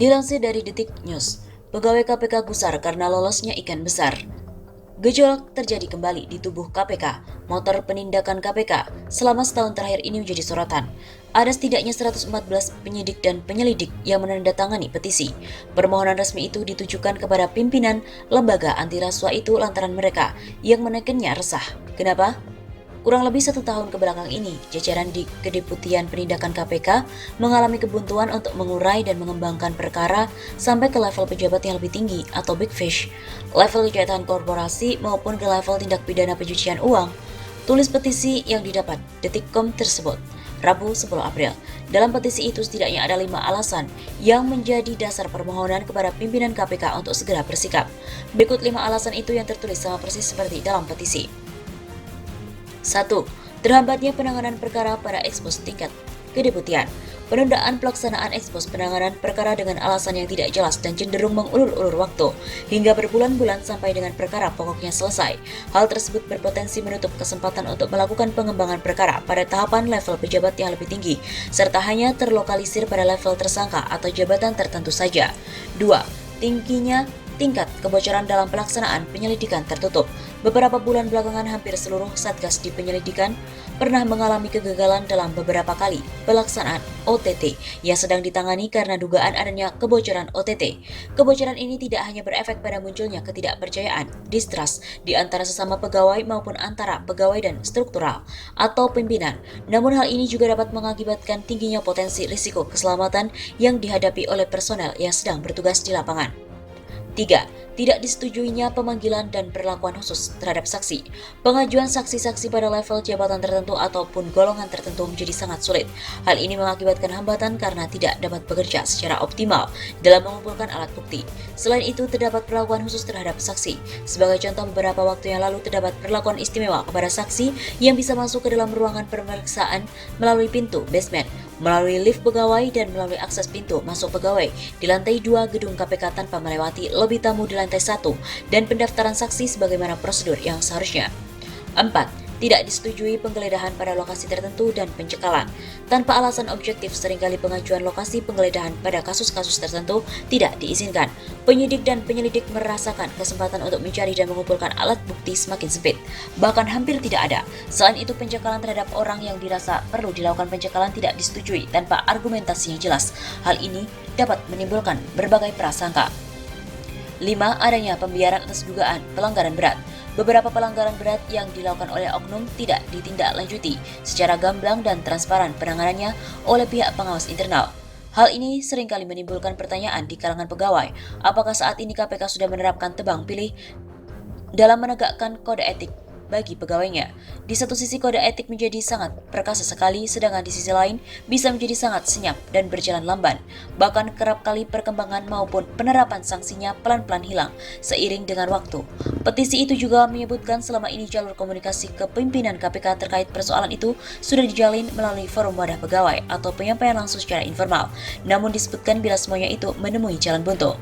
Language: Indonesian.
Dilansir dari Detik News, pegawai KPK gusar karena lolosnya ikan besar. Gejolak terjadi kembali di tubuh KPK. Motor penindakan KPK selama setahun terakhir ini menjadi sorotan. Ada setidaknya 114 penyidik dan penyelidik yang menandatangani petisi. Permohonan resmi itu ditujukan kepada pimpinan lembaga anti rasuah itu lantaran mereka yang menekannya resah. Kenapa? Kurang lebih 1 tahun kebelakang ini, jajaran di Kedeputian Penindakan KPK mengalami kebuntuan untuk mengurai dan mengembangkan perkara sampai ke level pejabat yang lebih tinggi atau big fish, level kejahatan korporasi maupun ke level tindak pidana pencucian uang. Tulis petisi yang didapat Detikcom tersebut, Rabu 10 April. Dalam petisi itu setidaknya ada 5 alasan yang menjadi dasar permohonan kepada pimpinan KPK untuk segera bersikap. Berikut 5 alasan itu yang tertulis sama persis seperti dalam petisi. 1. Terhambatnya penanganan perkara pada ekspos tingkat kedeputian. Penundaan pelaksanaan ekspos penanganan perkara dengan alasan yang tidak jelas dan cenderung mengulur-ulur waktu hingga berbulan-bulan sampai dengan perkara pokoknya selesai. Hal tersebut berpotensi menutup kesempatan untuk melakukan pengembangan perkara pada tahapan level pejabat yang lebih tinggi, serta hanya terlokalisir pada level tersangka atau jabatan tertentu saja. 2. Tingginya tingkat kebocoran dalam pelaksanaan penyelidikan tertutup. Beberapa bulan belakangan hampir seluruh satgas di penyelidikan pernah mengalami kegagalan dalam beberapa kali pelaksanaan OTT yang sedang ditangani karena dugaan adanya kebocoran OTT. Kebocoran ini tidak hanya berefek pada munculnya ketidakpercayaan, distrust di antara sesama pegawai maupun antara pegawai dan struktural atau pimpinan, namun hal ini juga dapat mengakibatkan tingginya potensi risiko keselamatan yang dihadapi oleh personel yang sedang bertugas di lapangan. 3. Tidak disetujuinya pemanggilan dan perlakuan khusus terhadap saksi. Pengajuan saksi-saksi pada level jabatan tertentu ataupun golongan tertentu menjadi sangat sulit. Hal ini mengakibatkan hambatan karena tidak dapat bekerja secara optimal dalam mengumpulkan alat bukti. Selain itu, terdapat perlakuan khusus terhadap saksi. Sebagai contoh, beberapa waktu yang lalu terdapat perlakuan istimewa kepada saksi yang bisa masuk ke dalam ruangan pemeriksaan melalui pintu basement, melalui lift pegawai dan melalui akses pintu masuk pegawai di lantai 2 gedung KPK tanpa melewati lobi tamu di lantai 1 dan pendaftaran saksi sebagaimana prosedur yang seharusnya. 4. Tidak disetujui penggeledahan pada lokasi tertentu dan pencekalan. Tanpa alasan objektif, seringkali pengajuan lokasi penggeledahan pada kasus-kasus tertentu tidak diizinkan. Penyidik dan penyelidik merasakan kesempatan untuk mencari dan mengumpulkan alat bukti semakin sempit, bahkan hampir tidak ada. Selain itu, pencekalan terhadap orang yang dirasa perlu dilakukan pencekalan tidak disetujui tanpa argumentasi yang jelas. Hal ini dapat menimbulkan berbagai prasangka. 5. Adanya pembiaran atas dugaan pelanggaran berat. Beberapa pelanggaran berat yang dilakukan oleh oknum tidak ditindaklanjuti secara gamblang dan transparan penanganannya oleh pihak pengawas internal. Hal ini seringkali menimbulkan pertanyaan di kalangan pegawai, apakah saat ini KPK sudah menerapkan tebang pilih dalam menegakkan kode etik bagi pegawainya. Di satu sisi kode etik menjadi sangat perkasa sekali, sedangkan di sisi lain bisa menjadi sangat senyap dan berjalan lamban. Bahkan kerap kali perkembangan maupun penerapan sanksinya pelan-pelan hilang seiring dengan waktu. Petisi itu juga menyebutkan selama ini jalur komunikasi ke pimpinan KPK terkait persoalan itu sudah dijalin melalui forum wadah pegawai atau penyampaian langsung secara informal. Namun disebutkan bila semuanya itu menemui jalan buntu.